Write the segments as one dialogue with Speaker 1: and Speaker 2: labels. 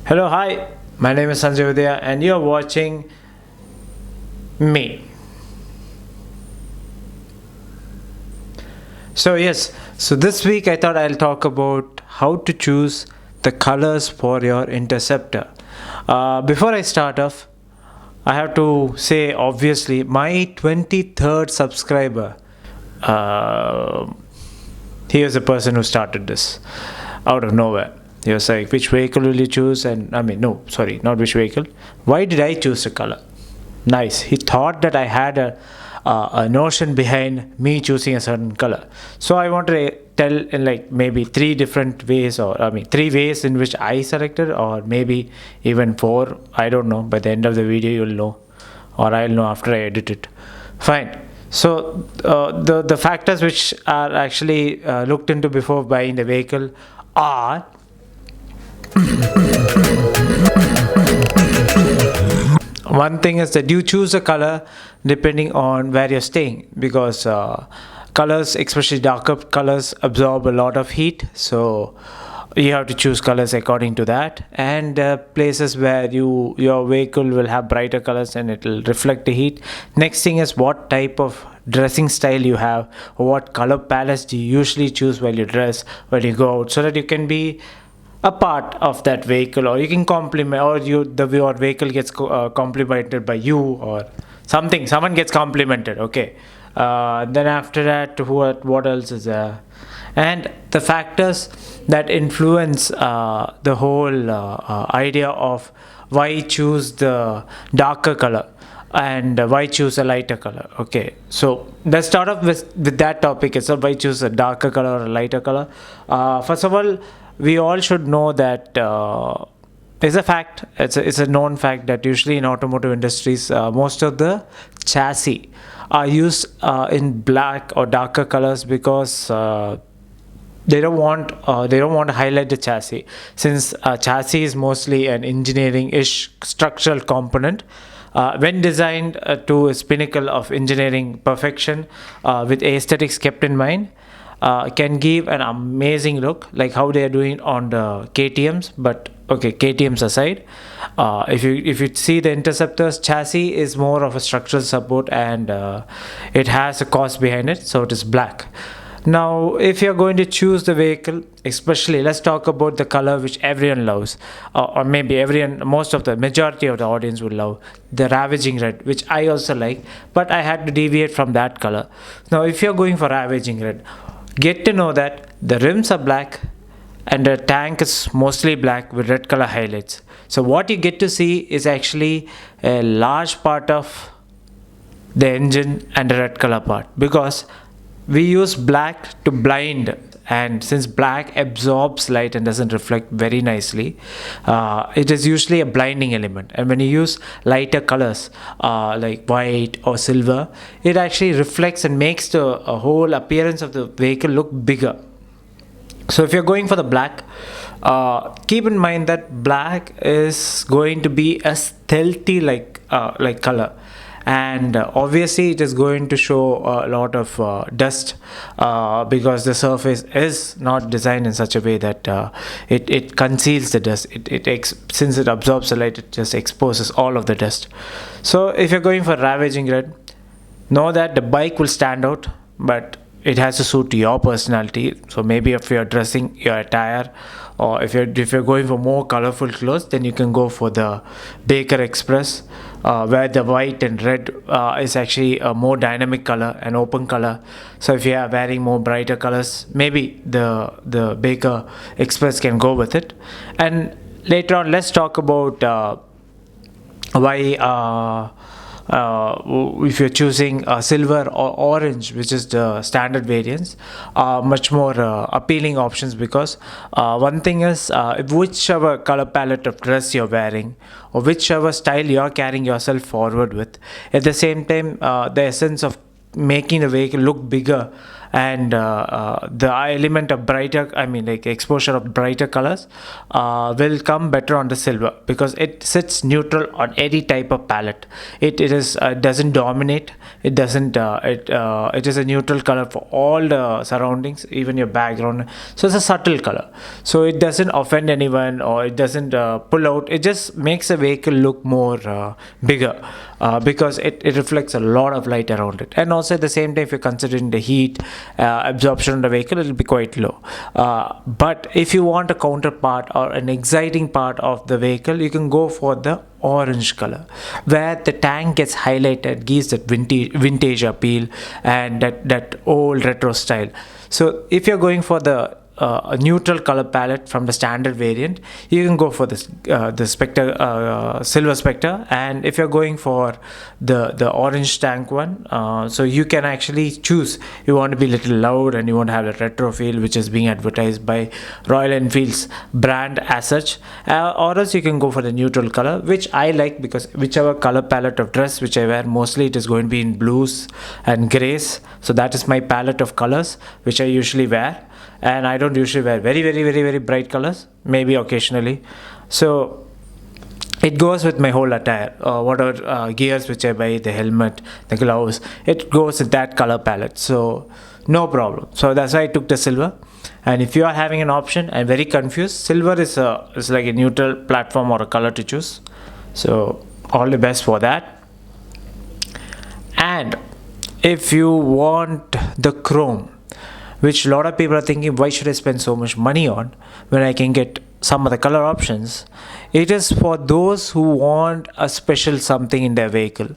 Speaker 1: Hello, hi. My name is Sanjay and you're watching me. So this week I thought I'll talk about how to choose the colors for your interceptor. Before I start off, I have to say obviously my 23rd subscriber. Uh, he was the person who started this out of nowhere. He was like, which vehicle will you choose? And I mean, no, sorry, not which vehicle. Why did I choose the color? Nice. He thought that I had a notion behind me choosing a certain color. So I want to tell in like maybe three different ways, or I mean, three ways in which I selected, or maybe even four. I don't know. By the end of the video, you'll know, or I'll know after I edit it. Fine. So the factors which are actually looked into before buying the vehicle are one thing is that you choose a color depending on where you're staying, because colors, especially darker colors, absorb a lot of heat. So you have to choose colors according to that. And places where your vehicle will have brighter colors and it will reflect the heat. Next thing is what type of dressing style you have, or what color palettes do you usually choose while you dress, while you go out, so that you can be a part of that vehicle, or you can compliment, or your vehicle gets complimented by you, or someone gets complimented. Okay. Then after that, what else is there? And the factors that influence the whole idea of why choose the darker color and why choose a lighter color. Okay, so let's start off with that topic itself. Why choose a darker color or a lighter color? First of all, we all should know that it's a fact. It's a known fact that usually in automotive industries, most of the chassis are used in black or darker colors, because they don't want to highlight the chassis, since chassis is mostly an engineering-ish structural component. When designed to its pinnacle of engineering perfection, with aesthetics kept in mind, can give an amazing look, like how they are doing on the KTM's. But okay, KTM's aside, if you see the Interceptor's chassis is more of a structural support, and it has a cost behind it, so it is black. Now, if you're going to choose the vehicle, especially let's talk about the color which everyone loves, or maybe most of the majority of the audience will love, the ravaging red, which I also like, but I had to deviate from that color. Now, if you're going for ravaging red, get to know that the rims are black and the tank is mostly black with red color highlights. So what you get to see is actually a large part of the engine and the red color part, because we use black to blind, and since black absorbs light and doesn't reflect very nicely, it is usually a blinding element. And when you use lighter colors like white or silver, it actually reflects and makes the whole appearance of the vehicle look bigger. So if you're going for the black, keep in mind that black is going to be a stealthy like color, and obviously it is going to show a lot of dust, because the surface is not designed in such a way that it conceals the dust. Since it absorbs the light, it just exposes all of the dust. So if you're going for ravaging red, know that the bike will stand out, but it has to suit your personality. So maybe if you're dressing your attire, or if you're going for more colorful clothes, then you can go for the Baker Express, where the white and red is actually a more dynamic color, an open color. So if you are wearing more brighter colors, maybe the Baker Express can go with it. And later on, let's talk about why if you're choosing silver or orange, which is the standard variants, much more appealing options, because one thing is, whichever color palette of dress you're wearing, or whichever style you're carrying yourself forward with, at the same time, the essence of making the vehicle look bigger and the element of brighter, I mean like exposure of brighter colors will come better on the silver, because it sits neutral on any type of palette. It is doesn't dominate, it doesn't it is a neutral color for all the surroundings, even your background. So it's a subtle color, so it doesn't offend anyone, or it doesn't pull out. It just makes a vehicle look more bigger, because it reflects a lot of light around it. And also at the same time, if you're considering the heat absorption of the vehicle, it will be quite low. But if you want a counterpart or an exciting part of the vehicle, you can go for the orange color, where the tank gets highlighted, gives that vintage appeal and that old retro style. So if you're going for the a neutral color palette from the standard variant, you can go for this the Spectre, Silver Spectre. And if you're going for the orange tank one, so you can actually choose, you want to be a little loud and you want to have a retro feel, which is being advertised by Royal Enfield's brand as such, or else you can go for the neutral color, which I like, because whichever color palette of dress which I wear, mostly it is going to be in blues and grays. So that is my palette of colors which I usually wear. And I don't usually wear very bright colors, maybe occasionally. So it goes with my whole attire, whatever gears which I buy, the helmet, the gloves, it goes with that color palette, so no problem. So that's why I took the silver. And if you are having an option and very confused, silver is like a neutral platform or a color to choose. So all the best for that. And if you want the chrome, which a lot of people are thinking, why should I spend so much money on when I can get some of the color options? It is for those who want a special something in their vehicle.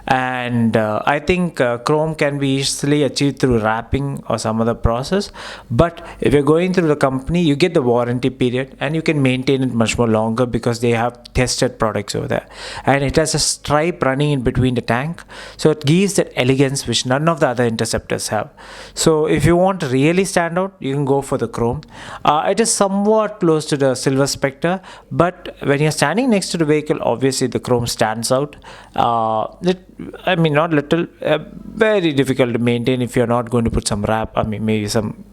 Speaker 1: And I think chrome can be easily achieved through wrapping or some other process. But if you're going through the company, you get the warranty period and you can maintain it much more longer, because they have tested products over there. And it has a stripe running in between the tank, so it gives that elegance which none of the other Interceptors have. So if you want to really stand out, you can go for the chrome. It is somewhat close to the Silver Spectre, but when you're standing next to the vehicle, obviously the chrome stands out. I mean, not little, very difficult to maintain if you're not going to put some wrap, I mean maybe some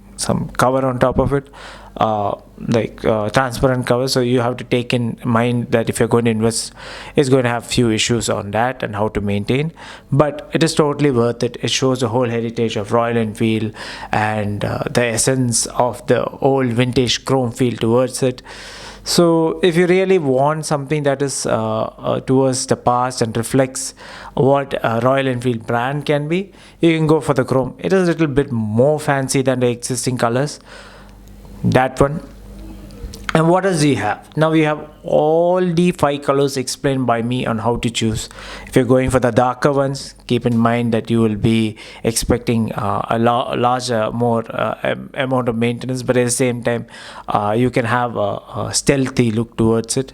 Speaker 1: cover on top of it, like transparent cover. So you have to take in mind that if you're going to invest, it's going to have few issues on that and how to maintain. But it is totally worth it. It shows the whole heritage of Royal Enfield and the essence of the old vintage chrome feel towards it. So if you really want something that is towards the past and reflects what a Royal Enfield brand can be, you can go for the chrome. It is a little bit more fancy than the existing colors, that one. And what does he have? Now we have all the 5 colors explained by me on how to choose. If you're going for the darker ones, keep in mind that you will be expecting a larger, more amount of maintenance, but at the same time, you can have a stealthy look towards it.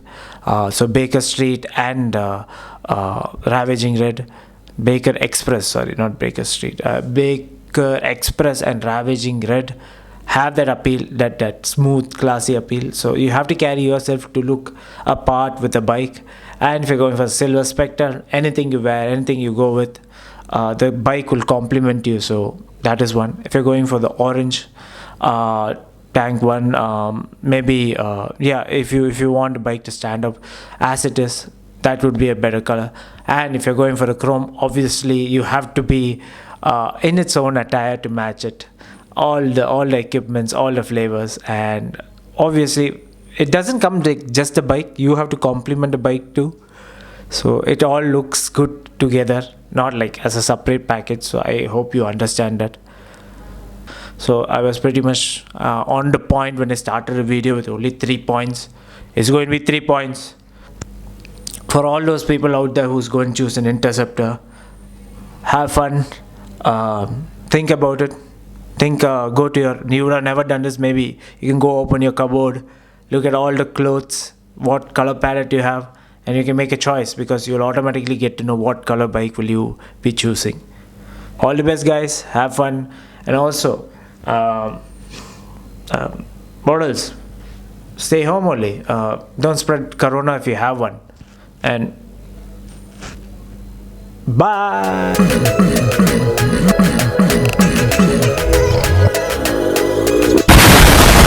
Speaker 1: So Baker Street and Ravaging Red, Baker Express, sorry, not Baker Street, Baker Express and Ravaging Red have that appeal, that smooth, classy appeal. So you have to carry yourself to look apart with the bike. And if you're going for Silver Spectre, anything you wear, anything you go with, the bike will complement you. So that is one. If you're going for the orange tank one, maybe yeah, if you want the bike to stand up as it is, that would be a better color. And if you're going for the chrome, obviously you have to be in its own attire to match it. All the equipments, all the flavors, and obviously it doesn't come with just the bike, you have to complement the bike too. So it all looks good together, not like as a separate package. So I hope you understand that. So I was pretty much on the point when I started the video with only 3 points. It's going to be 3 points for all those people out there who's going to choose an Interceptor. Have fun, think about it. Think, go to your, you would have never done this, maybe you can go open your cupboard, look at all the clothes, what color palette you have, and you can make a choice, because you'll automatically get to know what color bike will you be choosing. All the best guys, have fun. And also what else, stay home only, don't spread corona if you have one, and bye.